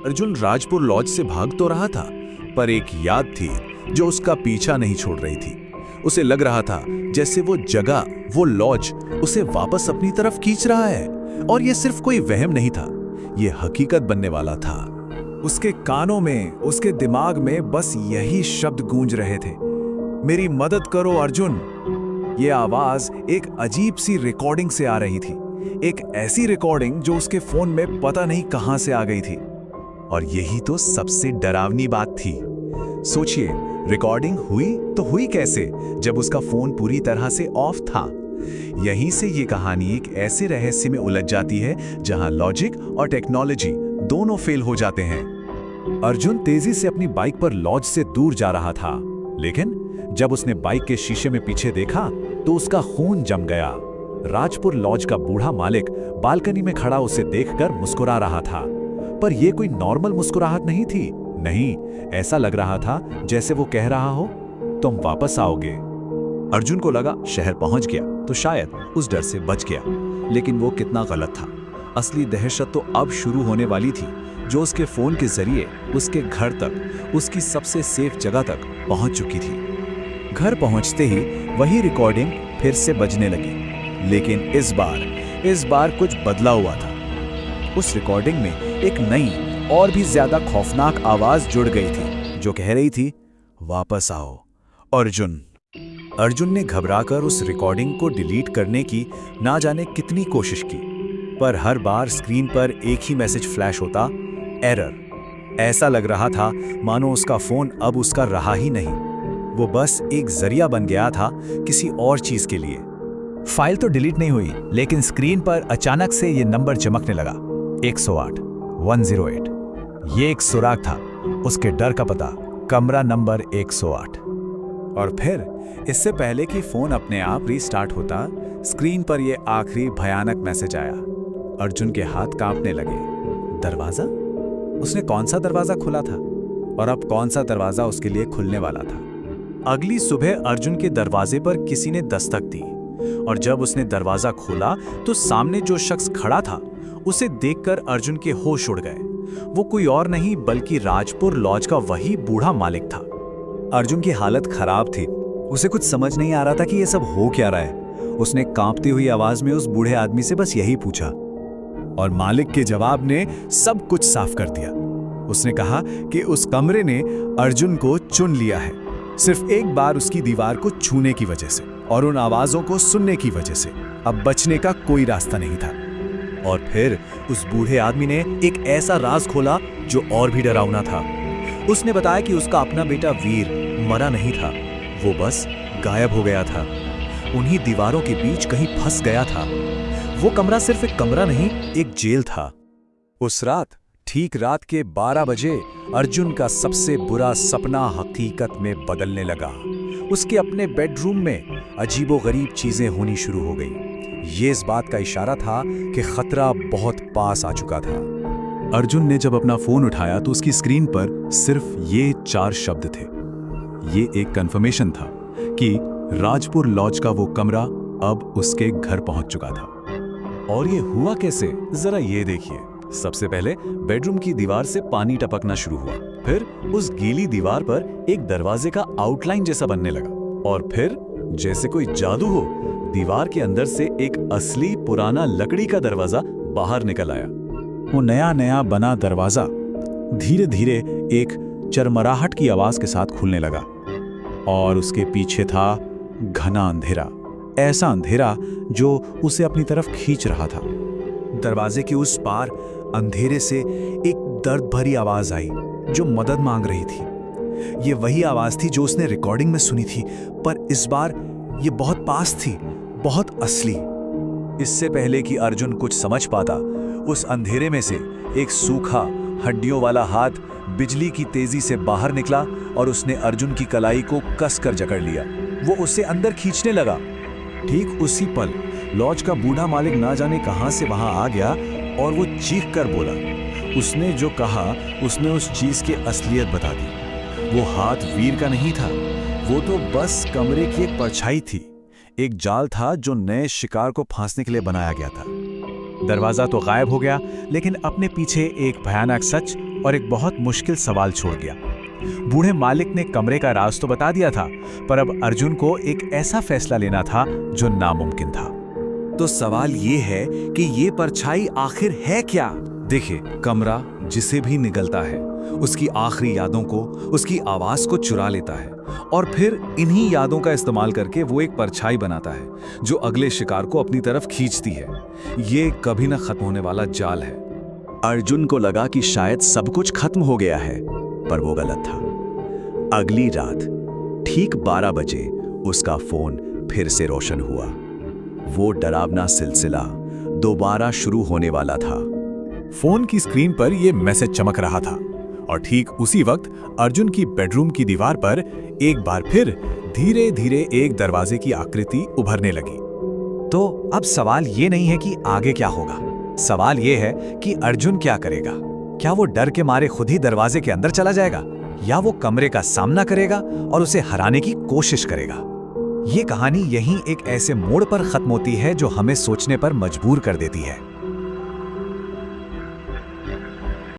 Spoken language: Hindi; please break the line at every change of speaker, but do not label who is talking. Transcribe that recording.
अर्जुन राजपुर लॉज से भाग तो रहा था, पर एक याद थी जो उसका पीछा नहीं छोड़ रही थी। उसे लग रहा था जैसे वो जगह, वो लॉज उसे वापस अपनी तरफ खींच रहा है। और ये सिर्फ कोई वहम नहीं था, ये हकीकत बनने वाला था।
उसके कानों में, उसके दिमाग में बस यही शब्द गूंज रहे थे, मेरी मदद करो अर्जुन। ये आवाज एक अजीब सी रिकॉर्डिंग से आ रही थी, एक ऐसी रिकॉर्डिंग जो उसके फोन में पता नहीं कहां से आ गई थी।
और यही तो सबसे डरावनी बात थी। सोचिए, रिकॉर्डिंग हुई तो हुई कैसे, जब उसका फोन पूरी तरह से ऑफ था। यहीं से ये कहानी एक ऐसे रहस्य में उलझ जाती है जहां लॉजिक और टेक्नोलॉजी दोनों फेल हो जाते हैं।
अर्जुन तेजी से अपनी बाइक पर लॉज से दूर जा रहा था, लेकिन जब उसने बाइक के शीशे में पीछे देखा तो उसका खून जम गया। राजपुर लॉज का बूढ़ा मालिक बालकनी में खड़ा उसे देखकर मुस्कुरा रहा था, पर यह कोई नॉर्मल मुस्कुराहट नहीं थी। नहीं, ऐसा लग रहा था जैसे वो कह रहा हो, तुम वापस आओगे।
अर्जुन को लगा शहर पहुंच गया तो शायद उस डर से बच गया, लेकिन वो कितना गलत था। असली दहशत तो अब शुरू होने वाली थी, जो उसके फोन के जरिए उसके घर तक, उसकी सबसे सेफ जगह तक पहुंच चुकी थी।
घर पहुंचते ही वही रिकॉर्डिंग फिर से बजने लगी, लेकिन इस बार कुछ बदला हुआ था। उस रिकॉर्डिंग में एक नई और भी ज्यादा खौफनाक आवाज जुड़ गई थी, जो कह रही थी, वापस आओ अर्जुन। अर्जुन ने घबराकर उस रिकॉर्डिंग को डिलीट करने की ना जाने कितनी कोशिश की, पर हर बार स्क्रीन पर एक ही मैसेज फ्लैश होता, एरर। ऐसा लग रहा था मानो उसका फोन अब उसका रहा ही नहीं, वो बस एक जरिया बन गया था किसी और चीज के लिए। फाइल तो डिलीट नहीं हुई, लेकिन स्क्रीन पर अचानक से ये नंबर चमकने लगा, 108, 108। ये एक सुराग था, उसके डर का पता, कमरा नंबर 108। और फिर इससे पहले कि फोन अपने आप रीस्टार्ट होता, स्क्रीन पर यह आखिरी भयानक मैसेज आया। अर्जुन के हाथ कांपने लगे। दरवाजा? उसने कौन सा दरवाजा खोला था, और अब कौन सा दरवाजा उसके लिए खुलने वाला था? अगली सुबह अर्जुन के दरवाजे पर किसी ने दस्तक दी, और जब उसने दरवाजा खोला तो सामने जो शख्स खड़ा था, उसे देखकर अर्जुन के होश उड़ गए। वो कोई और नहीं बल्कि राजपुर लॉज का वही बूढ़ा मालिक था। अर्जुन की हालत खराब थी, उसे कुछ समझ नहीं आ रहा था कि ये सब हो क्या रहा है। उसने कांपती हुई आवाज में उस बूढ़े आदमी से बस यही पूछा, और मालिक के जवाब ने सब कुछ साफ कर दिया। उसने कहा कि उस कमरे ने अर्जुन को चुन लिया है, सिर्फ एक बार उसकी दीवार को छूने की वजह से और उन आवाजों को सुनने की वजह से। अब बचने का कोई रास्ता नहीं था। और फिर उस बूढ़े आदमी ने एक ऐसा राज खोला जो और भी डरावना था। उसने बताया कि उसका अपना बेटा वीर मरा नहीं था, वो बस गायब हो गया था, उन्हीं दीवारों के बीच कहीं फंस गया था। वो कमरा सिर्फ एक कमरा नहीं, एक जेल था। उस रात, ठीक रात के 12 बजे, अर्जुन का सबसे बुरा सपना हकीकत में बदलने लगा। उसके अपने बेडरूम में अजीबोगरीब चीजें होनी शुरू हो गई। ये इस बात का इशारा था कि खतरा बहुत पास आ चुका था। अर्जुन ने जब अपना फोन उठाया तो उसकी स्क्रीन पर सिर्फ ये 4 शब्द थे। ये एक कंफर्मेशन था कि राजपुर लॉज का वो कमरा अब उसके घर पहुंच चुका था। और ये हुआ कैसे, जरा ये देखिए। सबसे पहले बेडरूम की दीवार से पानी टपकना शुरू हुआ, फिर उस गीली दीवार पर एक दरवाजे का आउटलाइन जैसा बनने लगा, और फिर जैसे कोई जादू हो, दीवार के अंदर से एक असली पुराना लकड़ी का दरवाजा बाहर निकल आया। वो नया नया बना दरवाजा धीरे धीरे एक चरमराहट की आवाज के साथ खुलने लगा, और उसके पीछे था घना अंधेरा, ऐसा अंधेरा जो उसे अपनी तरफ खींच रहा था। दरवाजे के उस पार अंधेरे से एक दर्द भरी आवाज आई जो मदद मांग रही थी। ये वही आवाज थी जो उसने रिकॉर्डिंग में सुनी थी, पर इस बार ये बहुत पास थी, बहुत असली। इससे पहले कि अर्जुन कुछ समझ पाता, उस अंधेरे में से एक सूखा हड्डियों वाला हाथ बिजली की तेजी से बाहर निकला और उसने अर्जुन की कलाई को कसकर जकड़ लिया। वो उसे अंदर खींचने लगा। ठीक उसी पल लॉज का बूढ़ा मालिक ना जाने कहां से वहां आ गया और वो चीख कर बोला। उसने जो कहा, उसने उस चीज की असलियत बता दी। वो हाथ वीर का नहीं था, वो तो बस कमरे की एक परछाई थी, एक जाल था जो नए शिकार को फांसने के लिए बनाया गया था। दरवाजा तो गायब हो गया, लेकिन अपने पीछे एक भयानक सच और एक बहुत मुश्किल सवाल छोड़ गया। बूढ़े मालिक ने कमरे का राज तो बता दिया था, पर अब अर्जुन को एक ऐसा फैसला लेना था जो नामुमकिन था।
तो सवाल ये है कि ये परछाई आखिर है क्या? देखिए, कमरा जिसे भी निगलता है उसकी आखिरी यादों को, उसकी आवाज को चुरा लेता है और फिर इन्हीं यादों का इस्तेमाल करके वो एक परछाई बनाता है जो अगले शिकार को अपनी तरफ खींचती है। ये कभी न खत्म होने वाला जाल है।
अर्जुन को लगा कि शायद सब कुछ खत्म हो गया है, पर वो गलत था। अगली रात ठीक 12 बजे उसका फोन फिर से रोशन हुआ। वो डरावना सिलसिला दोबारा शुरू होने वाला था।
फोन की स्क्रीन पर यह मैसेज चमक रहा था और ठीक उसी वक्त अर्जुन की बेडरूम की दीवार पर एक बार फिर धीरे धीरे एक दरवाजे की आकृति उभरने लगी।
तो अब सवाल ये नहीं है कि आगे क्या होगा, सवाल ये है कि अर्जुन क्या करेगा। क्या वो डर के मारे खुद ही दरवाजे के अंदर चला जाएगा, या वो कमरे का सामना करेगा और उसे हराने की कोशिश करेगा। ये कहानी यहीं एक ऐसे मोड़ पर खत्म होती है जो हमें सोचने पर मजबूर कर देती है।